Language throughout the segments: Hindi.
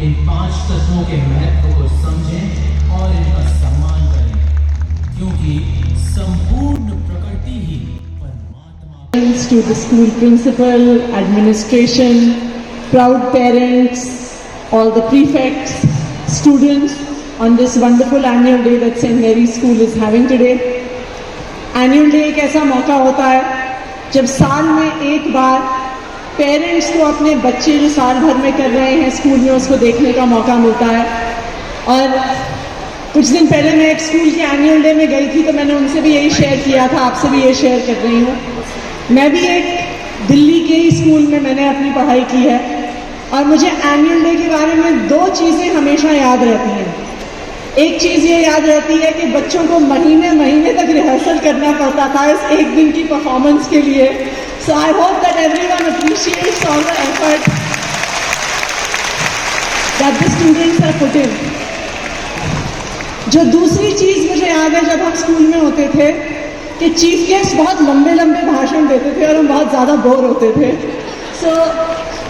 इन 5 तत्वों के महत्व को समझें और इनका सम्मान करें, क्योंकि संपूर्ण प्रकृति ही परमात्मा। To the school principal, administration, proud parents, all the prefects, students on this wonderful annual day that St. Mary's School is having today. Annual day एक ऐसा मौका होता है जब साल में एक बार पेरेंट्स को अपने बच्चे जो साल भर में कर रहे हैं स्कूल में उसको देखने का मौका मिलता है। और कुछ दिन पहले मैं एक स्कूल के एनुअल डे में गई थी तो मैंने उनसे भी यही शेयर किया था, आपसे भी ये शेयर कर रही हूँ। मैं भी एक दिल्ली के ही स्कूल में मैंने अपनी पढ़ाई की है और मुझे एनुअल डे के बारे में 2 चीज़ें हमेशा याद रहती हैं। एक चीज़ ये याद रहती है कि बच्चों को महीने महीने तक रिहर्सल करना पड़ता था इस एक दिन की परफॉर्मेंस के लिए। So I hope that everyone appreciates all the effort that the students have put in. जो दूसरी चीज़ मुझे याद है जब हम स्कूल में होते थे कि चीफ गेस्ट बहुत लंबे लंबे भाषण देते थे और हम बहुत ज़्यादा बोर होते थे। So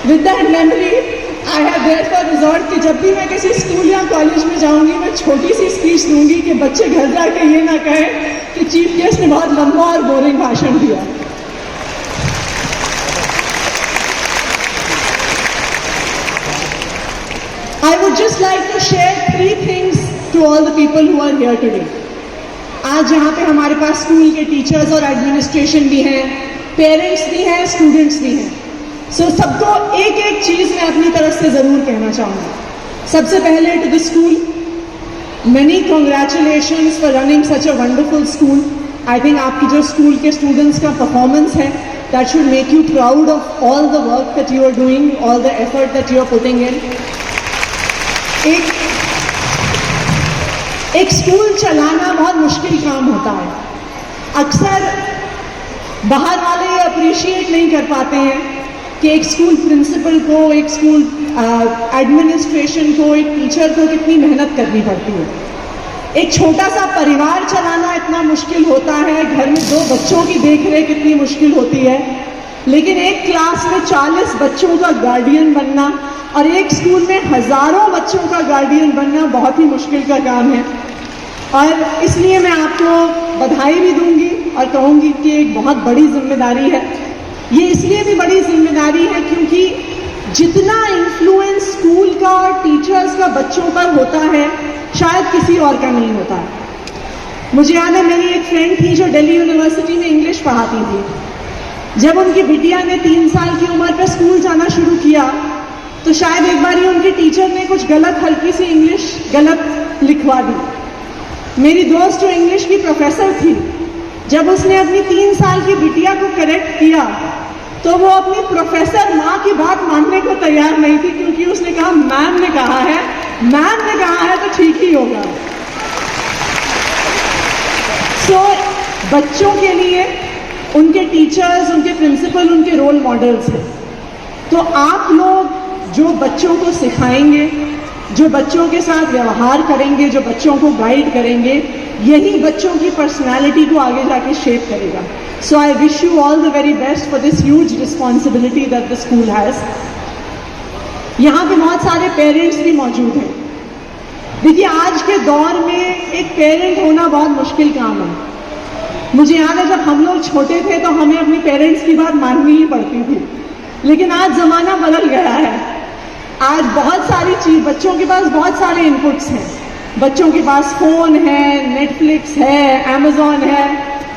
with that memory I have therefore resort कि जब भी मैं किसी स्कूल या कॉलेज में जाऊंगी मैं छोटी सी स्पीच दूंगी कि बच्चे घर जाके ये ना कहें कि चीफ गेस्ट ने बहुत लंबा और बोरिंग भाषण दिया। I would just like to share 3 things to all the people who are here today. आज यहाँ पे हमारे पास स्कूल के टीचर्स और एडमिनिस्ट्रेशन भी हैं, पेरेंट्स भी हैं, स्टूडेंट्स भी हैं। सो सबको एक एक चीज़ मैं अपनी तरफ से ज़रूर कहना चाहूँगी। सबसे पहले to the school, many congratulations for running such a wonderful school. I think आपकी जो स्कूल के स्टूडेंट्स का परफॉर्मेंस है that should make you proud of all the work that you are doing, all the effort that you are putting in. एक स्कूल चलाना बहुत मुश्किल काम होता है। अक्सर बाहर वाले ये अप्रिशिएट नहीं कर पाते हैं कि एक स्कूल प्रिंसिपल को, एक स्कूल एडमिनिस्ट्रेशन को, एक टीचर को कितनी मेहनत करनी पड़ती है। एक छोटा सा परिवार चलाना इतना मुश्किल होता है, घर में 2 बच्चों की देखरेख कितनी मुश्किल होती है, लेकिन एक क्लास में 40 बच्चों का गार्डियन बनना और एक स्कूल में हज़ारों बच्चों का गार्डियन बनना बहुत ही मुश्किल का काम है। और इसलिए मैं आपको बधाई भी दूंगी और कहूँगी कि एक बहुत बड़ी जिम्मेदारी है। ये इसलिए भी बड़ी जिम्मेदारी है क्योंकि जितना इन्फ्लुएंस स्कूल का और टीचर्स का बच्चों पर होता है शायद किसी और का नहीं होता है। मुझे याद है मेरी एक फ्रेंड थी जो दिल्ली यूनिवर्सिटी में इंग्लिश पढ़ाती थी। जब उनकी बिटिया ने 3 साल की उम्र पर स्कूल जाना शुरू किया तो शायद एक बार ही उनके टीचर ने कुछ गलत, हल्की सी इंग्लिश गलत लिखवा दी। मेरी दोस्त जो इंग्लिश की प्रोफेसर थी, जब उसने अपनी 3 साल की बिटिया को करेक्ट किया तो वो अपनी प्रोफेसर माँ की बात मानने को तैयार नहीं थी, क्योंकि उसने कहा मैम ने कहा है, मैम ने कहा है तो ठीक ही होगा। सो बच्चों के लिए उनके टीचर्स, उनके प्रिंसिपल उनके रोल मॉडल्स हैं। तो आप लोग जो बच्चों को सिखाएंगे, जो बच्चों के साथ व्यवहार करेंगे, जो बच्चों को गाइड करेंगे, यही बच्चों की पर्सनालिटी को आगे जाके शेप करेगा। So I wish you all the very best for this huge responsibility that the school has. यहाँ पे बहुत सारे पेरेंट्स भी मौजूद हैं। देखिए आज के दौर में एक पेरेंट होना बहुत मुश्किल काम है। मुझे याद है जब हम लोग छोटे थे तो हमें अपनी पेरेंट्स की बात माननी ही पड़ती थी, लेकिन आज ज़माना बदल गया है। आज बहुत सारी चीज़, बच्चों के पास बहुत सारे इनपुट्स हैं। बच्चों के पास फ़ोन है, नेटफ्लिक्स है, अमेज़ॉन है,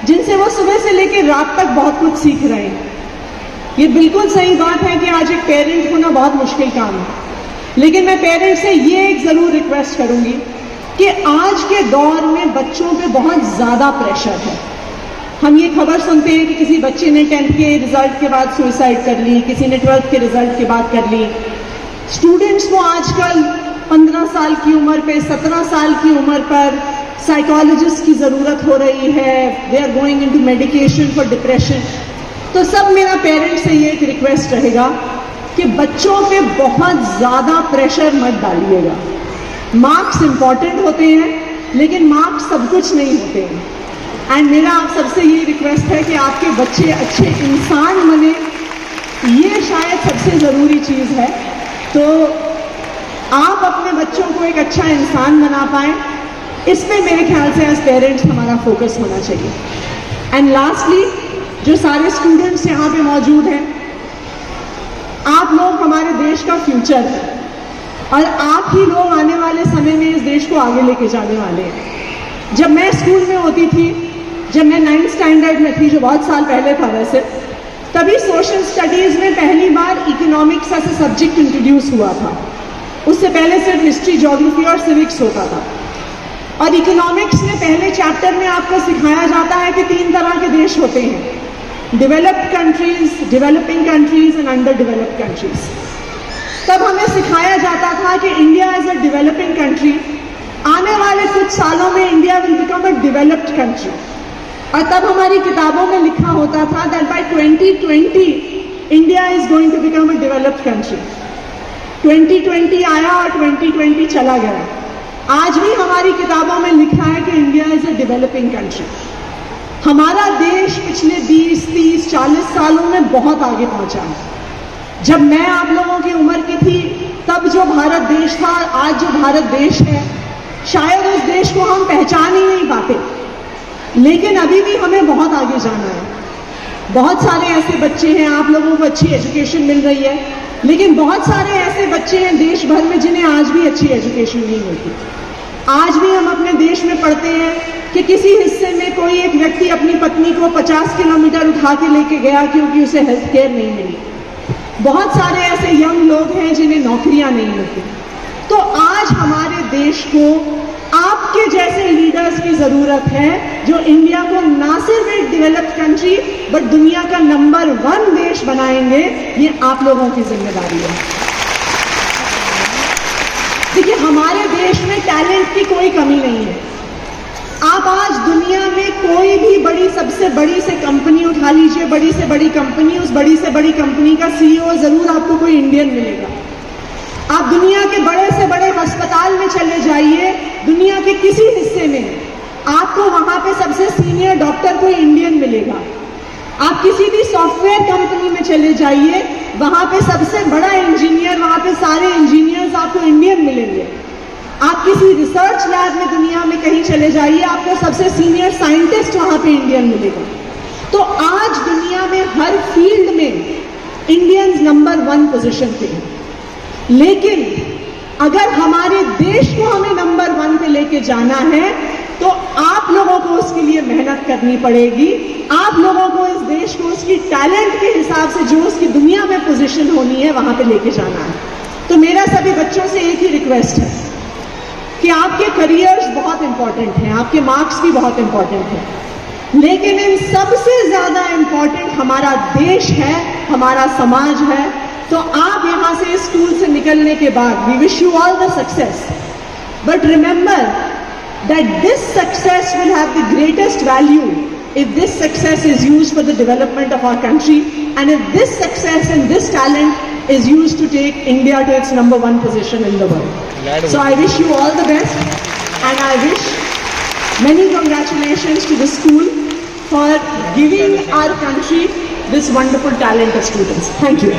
जिनसे वो सुबह से लेकर रात तक बहुत कुछ सीख रहे हैं। ये बिल्कुल सही बात है कि आज एक पेरेंट होना बहुत मुश्किल काम है, लेकिन मैं पेरेंट्स से ये एक ज़रूर रिक्वेस्ट करूँगी कि आज के दौर में बच्चों पे बहुत ज़्यादा प्रेशर है। हम ये खबर सुनते हैं कि किसी बच्चे ने 10th के रिजल्ट के बाद सुसाइड कर ली, किसी ने 12th के रिजल्ट के बाद कर ली। स्टूडेंट्स को आजकल 15 साल की उम्र पे, 17 साल की उम्र पर साइकोलॉजिस्ट की ज़रूरत हो रही है। They are going into medication for depression. तो सब मेरा पेरेंट्स से ये एक रिक्वेस्ट रहेगा कि बच्चों पे बहुत ज़्यादा प्रेशर मत डालिएगा। मार्क्स इम्पॉर्टेंट होते हैं, लेकिन मार्क्स सब कुछ नहीं होते हैं। एंड मेरा आप सबसे ये रिक्वेस्ट है कि आपके बच्चे अच्छे इंसान बने, ये शायद सबसे ज़रूरी चीज़ है। तो आप अपने बच्चों को एक अच्छा इंसान बना पाएं, इस पे मेरे ख्याल से एज पेरेंट्स हमारा फोकस होना चाहिए। एंड लास्टली, जो सारे स्टूडेंट्स यहाँ पे मौजूद हैं, आप लोग हमारे देश का फ्यूचर है और आप ही लोग आने वाले समय में इस देश को आगे लेके जाने वाले हैं। जब मैं स्कूल में होती थी, जब मैं 9th स्टैंडर्ड में थी, जो बहुत साल पहले था वैसे, तभी सोशल स्टडीज़ में पहली बार इकोनॉमिक्स ऐसे सब्जेक्ट इंट्रोड्यूस हुआ था। उससे पहले सिर्फ हिस्ट्री, ज्योग्राफी और सिविक्स होता था। और इकोनॉमिक्स में पहले चैप्टर में आपको सिखाया जाता है कि 3 तरह के देश होते हैं, developed countries, developing countries and under developed countries. तब हमें सिखाया जाता था कि India is a developing country, आने वाले कुछ सालों में India will become a developed country. और तब हमारी किताबों में लिखा होता था that by 2020 India is going to become a developed country. 2020 आया और 2020 चला गया। आज भी हमारी किताबों में लिखा है कि India is a developing country. हमारा देश पिछले 20, 30, 40 सालों में बहुत आगे पहुंचा है। जब मैं आप लोगों की उम्र की थी, तब जो भारत देश था, आज जो भारत देश है, शायद उस देश को हम पहचान ही नहीं पाते। लेकिन अभी भी हमें बहुत आगे जाना है। बहुत सारे ऐसे बच्चे हैं, आप लोगों को अच्छी एजुकेशन मिल रही है, लेकिन बहुत सारे ऐसे बच्चे हैं देश भर में जिन्हें आज भी अच्छी एजुकेशन नहीं मिलती। आज भी हम अपने देश में पढ़ते हैं कि किसी हिस्से में कोई एक व्यक्ति अपनी पत्नी को 50 किलोमीटर उठा के लेके गया क्योंकि उसे हेल्थ केयर नहीं मिली। बहुत सारे ऐसे यंग लोग हैं जिन्हें नौकरियां नहीं मिलती। तो आज हमारे देश को आपके जैसे लीडर्स की जरूरत है, जो इंडिया को ना सिर्फ एक डेवलप्ड कंट्री बट दुनिया का नंबर 1 देश बनाएंगे। ये आप लोगों की जिम्मेदारी है। देखिए, हमारे देश में टैलेंट की कोई कमी नहीं है। आप आज दुनिया में कोई भी बड़ी, सबसे बड़ी से कंपनी उठा लीजिए, बड़ी से बड़ी कंपनी, उस बड़ी से बड़ी कंपनी का CEO जरूर आपको कोई इंडियन मिलेगा। आप दुनिया के बड़े से बड़े अस्पताल में चले जाइए, दुनिया के किसी हिस्से में, आपको वहां पे सबसे सीनियर डॉक्टर कोई इंडियन मिलेगा। आप किसी भी सॉफ्टवेयर कंपनी में चले जाइए, वहां पे सबसे बड़ा इंजीनियर, वहां पे सारे इंजीनियर्स आपको इंडियन मिलेंगे। आप किसी रिसर्च लैब में दुनिया में कहीं चले जाइए, आपको सबसे सीनियर साइंटिस्ट वहां पे इंडियन मिलेगा। तो आज दुनिया में हर फील्ड में इंडियंस नंबर 1 पोजीशन पे हैं। लेकिन अगर हमारे देश को हमें नंबर 1 पे लेके जाना है, तो आप लोगों को उसके लिए मेहनत करनी पड़ेगी। आप लोगों को इस देश को उसकी टैलेंट के हिसाब से जो उसकी दुनिया में पोजीशन होनी है वहां पे लेके जाना है। तो मेरा सभी बच्चों से एक ही रिक्वेस्ट है कि आपके करियर्स बहुत इंपॉर्टेंट हैं, आपके मार्क्स भी बहुत इंपॉर्टेंट हैं, लेकिन इन सबसे ज्यादा इंपॉर्टेंट हमारा देश है, हमारा समाज है। तो आप यहां से स्कूल से निकलने के बाद, we wish you all the success, but remember that this success will have the greatest value if this success is used for the development of our country, and if this success and this talent is used to take India to its number 1 position in the world. So I wish you all the best, and I wish many congratulations to the school for giving our country this wonderful talent of students. Thank you.